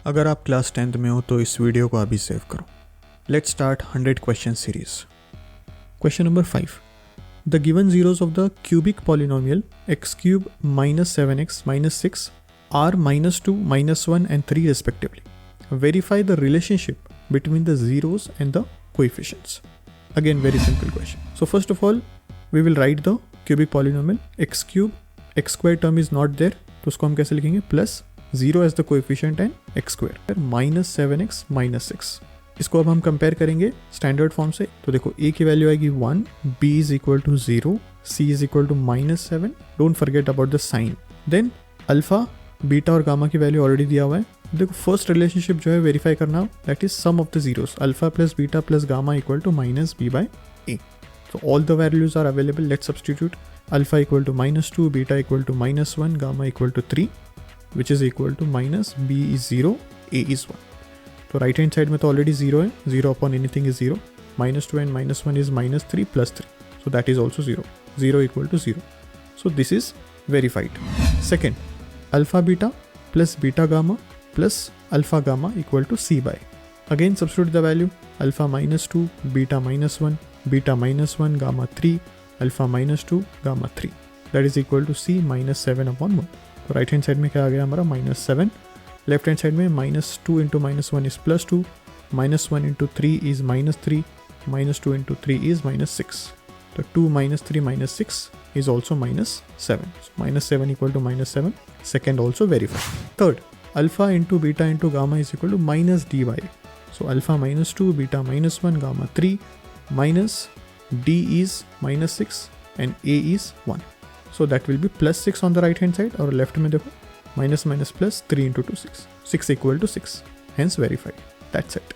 अगर आप class 10th में हो तो इस वीडियो को अभी सेव करो। Let's start 100 question series. Question number 5. The given zeros of the cubic polynomial x cube minus 7x minus 6 are minus 2, minus 1 and 3 respectively. Verify the relationship between the zeros and the coefficients. Again, very simple question. So first of all, we will write the cubic polynomial x cube. X square term is not there, तो उसको हम कैसे लिखेंगे? Plus 0 as the coefficient and x square minus 7x minus 6. इसको अब हम compare करेंगे standard form से। तो देखो a की वैल्यू आएगी 1, b is equal to 0, c is equal to -7. Don't forget about the sign. Then alpha, beta और गामा की वैल्यू ऑलरेडी दिया हुआ है। देखो फर्स्ट रिलेशनशिप जो है वेरीफाई करना, that is sum of the zeros, alpha plus beta plus gamma equal to minus b by a. So all the values are available. Let's substitute. Alpha equal to -2, beta equal to -1, gamma equal to 3, which is equal to minus b is 0, a is 1. तो right hand side में तो already 0 है, 0 upon anything is 0. -2 and -1 is -3 plus 3. So that is also 0. 0 equal to 0. So this is verified. Second, alpha beta plus beta gamma plus alpha gamma equal to c by. Again substitute the value. Alpha -2, beta -1, beta -1, gamma 3, alpha -2, gamma 3. That is equal to c minus 7 upon 1. तो right hand side में क्या आ गया हमारा -7. Left hand side में -2 into -1 is +2, -1 into 3 is -3, -2 into 3 is -6. तो 2 - 3 - 6 is also -7. So -7 equal to -7. Second also verified. Third, alpha into beta into gamma is equal to minus d by. So alpha -2, beta -1, gamma 3, minus d is -6 and a is 1. So that will be +6 on the right hand side, और left में देखो minus plus 3 into 2 6 equal to 6. Hence verified. That's it.